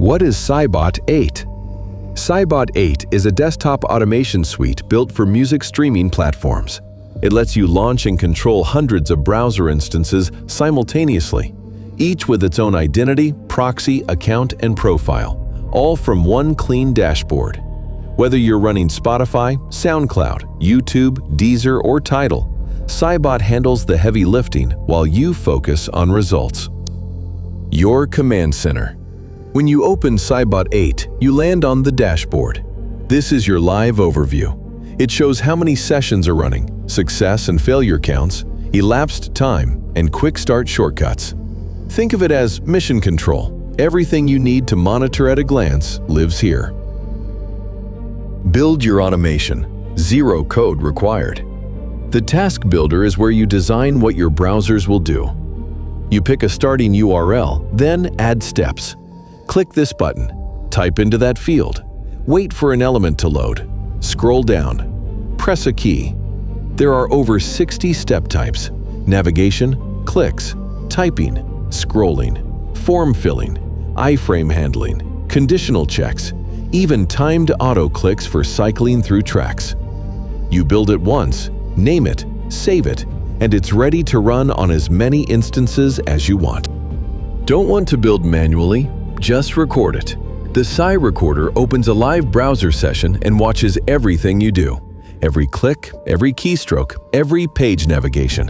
What is CyyBot 8? CyyBot 8 is a desktop automation suite built for music streaming platforms. It lets you launch and control hundreds of browser instances simultaneously, each with its own identity, proxy, account, and profile, all from one clean dashboard. Whether you're running Spotify, SoundCloud, YouTube, Deezer, or Tidal, CyyBot handles the heavy lifting while you focus on results. Your command center. When you open CyyBot 8, you land on the dashboard. This is your live overview. It shows how many sessions are running, success and failure counts, elapsed time, and quick start shortcuts. Think of it as mission control. Everything you need to monitor at a glance lives here. Build your automation. Zero code required. The task builder is where you design what your browsers will do. You pick a starting URL, then add steps. Click this button. Type into that field. Wait for an element to load. Scroll down. Press a key. There are over 60 step types: navigation, clicks, typing, scrolling, form filling, iframe handling, conditional checks, even timed auto clicks for cycling through tracks. You build it once, name it, save it, and it's ready to run on as many instances as you want. Don't want to build manually? Just record it. The Cyy Recorder opens a live browser session and watches everything you do. Every click, every keystroke, every page navigation.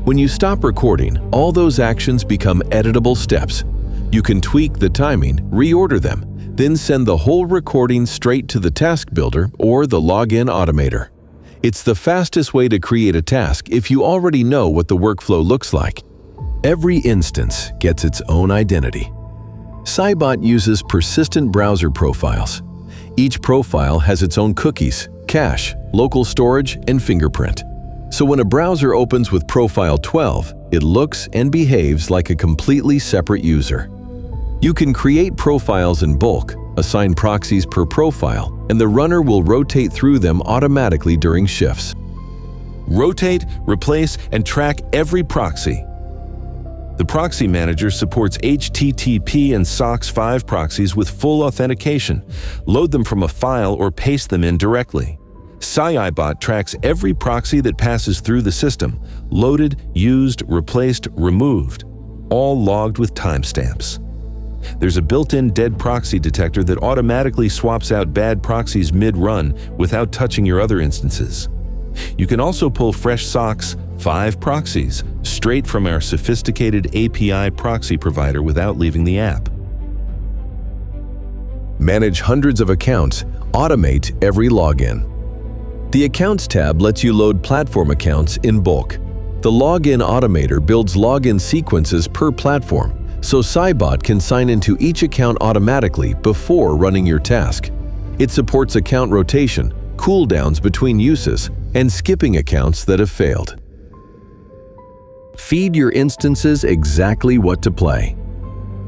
When you stop recording, all those actions become editable steps. You can tweak the timing, reorder them, then send the whole recording straight to the task builder or the login automator. It's the fastest way to create a task if you already know what the workflow looks like. Every instance gets its own identity. CyyBot uses persistent browser profiles. Each profile has its own cookies, cache, local storage, and fingerprint. So when a browser opens with profile 12, it looks and behaves like a completely separate user. You can create profiles in bulk, assign proxies per profile, and the runner will rotate through them automatically during shifts. Rotate, replace, and track every proxy. The Proxy Manager supports HTTP and SOCKS 5 proxies with full authentication. Load them from a file or paste them in directly. CyyBot tracks every proxy that passes through the system, loaded, used, replaced, removed, all logged with timestamps. There's a built-in dead proxy detector that automatically swaps out bad proxies mid-run without touching your other instances. You can also pull fresh SOCKS 5 proxies straight from our sophisticated API proxy provider without leaving the app. Manage hundreds of accounts, automate every login. The Accounts tab lets you load platform accounts in bulk. The Login Automator builds login sequences per platform, so CyyBot can sign into each account automatically before running your task. It supports account rotation, cooldowns between uses, and skipping accounts that have failed. Feed your instances exactly what to play.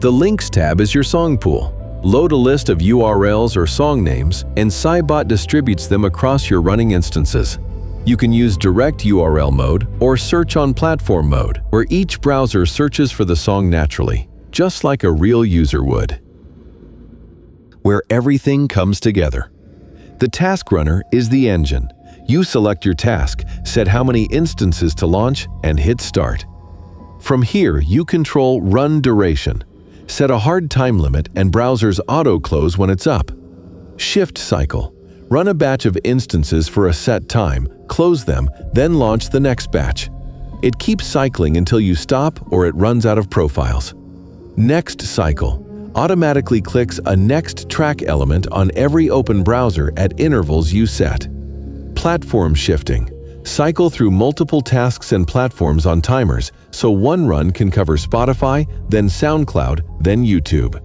The Links tab is your song pool. Load a list of URLs or song names, and CyyBot distributes them across your running instances. You can use direct URL mode or search on platform mode, where each browser searches for the song naturally, just like a real user would. Where everything comes together. The task runner is the engine. You select your task, set how many instances to launch, and hit start. From here, you control run duration. Set a hard time limit and browsers auto-close when it's up. Shift cycle. Run a batch of instances for a set time, close them, then launch the next batch. It keeps cycling until you stop or it runs out of profiles. Next cycle. Automatically clicks a next track element on every open browser at intervals you set. Platform shifting. Cycle through multiple tasks and platforms on timers, so one run can cover Spotify, then SoundCloud, then YouTube.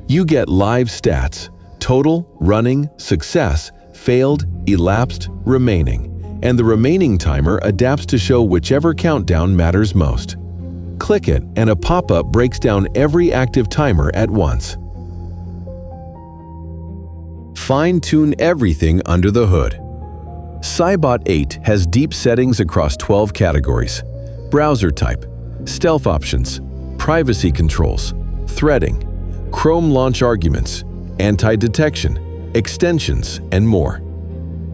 You get live stats: total, running, success, failed, elapsed, remaining, and the remaining timer adapts to show whichever countdown matters most. Click it, and a pop-up breaks down every active timer at once. Fine-tune everything under the hood. CyyBot 8 has deep settings across 12 categories: browser type, stealth options, privacy controls, threading, Chrome launch arguments, anti-detection, extensions, and more.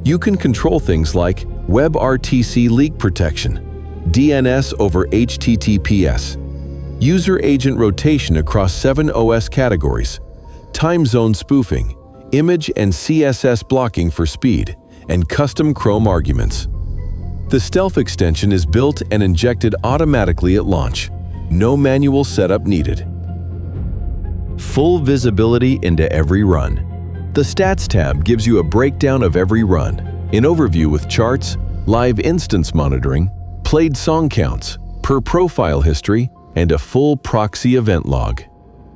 You can control things like WebRTC leak protection, DNS over HTTPS, user agent rotation across 7 OS categories, time zone spoofing, image and CSS blocking for speed, and custom Chrome arguments. The Stealth extension is built and injected automatically at launch. No manual setup needed. Full visibility into every run. The Stats tab gives you a breakdown of every run, an overview with charts, live instance monitoring, played song counts, per profile history, and a full proxy event log.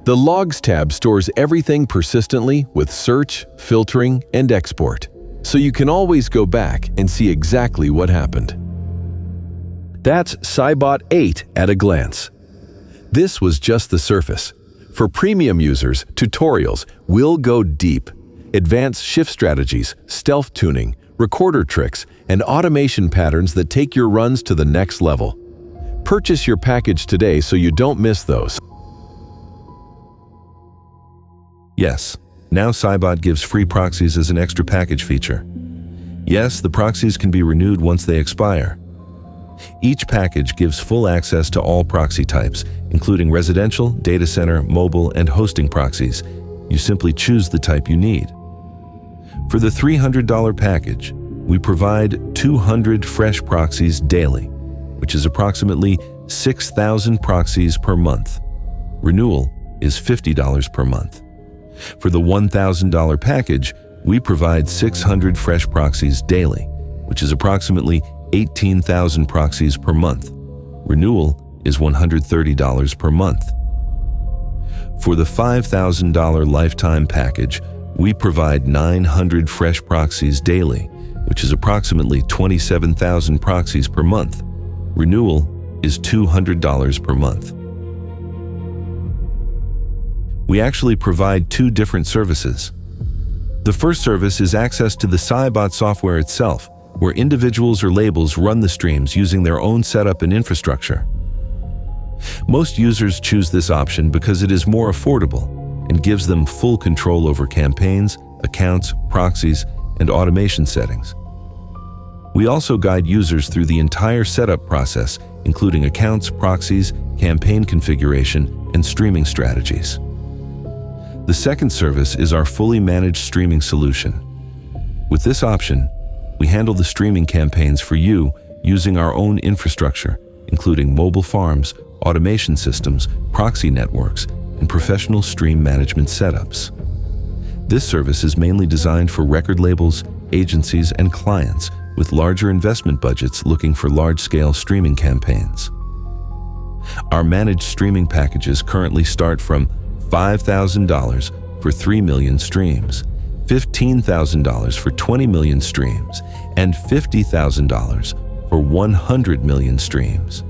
The Logs tab stores everything persistently with search, filtering, and export, so you can always go back and see exactly what happened. That's CyyBot 8 at a glance. This was just the surface. For premium users, tutorials will go deep. Advanced shift strategies, stealth tuning, recorder tricks, and automation patterns that take your runs to the next level. Purchase your package today so you don't miss those. Yes, now CyyBot gives free proxies as an extra package feature. Yes, the proxies can be renewed once they expire. Each package gives full access to all proxy types, including residential, data center, mobile, and hosting proxies. You simply choose the type you need. For the $300 package, we provide 200 fresh proxies daily, which is approximately 6,000 proxies per month. Renewal is $50 per month. For the $1,000 package, we provide 600 fresh proxies daily, which is approximately 18,000 proxies per month. Renewal is $130 per month. For the $5,000 lifetime package, we provide 900 fresh proxies daily, which is approximately 27,000 proxies per month. Renewal is $200 per month. We actually provide 2 different services. The first service is access to the CyyBot software itself, where individuals or labels run the streams using their own setup and infrastructure. Most users choose this option because it is more affordable and gives them full control over campaigns, accounts, proxies, and automation settings. We also guide users through the entire setup process, including accounts, proxies, campaign configuration, and streaming strategies. The second service is our fully managed streaming solution. With this option, we handle the streaming campaigns for you using our own infrastructure, including mobile farms, automation systems, proxy networks, and professional stream management setups. This service is mainly designed for record labels, agencies, and clients with larger investment budgets looking for large-scale streaming campaigns. Our managed streaming packages currently start from $5,000 for 3 million streams, $15,000 for 20 million streams, and $50,000 for 100 million streams.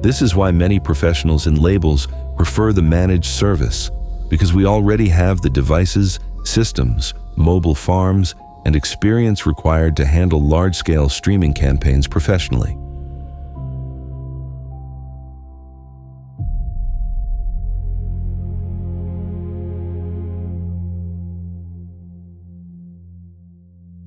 This is why many professionals and labels prefer the managed service, because we already have the devices, systems, mobile farms, and experience required to handle large-scale streaming campaigns professionally.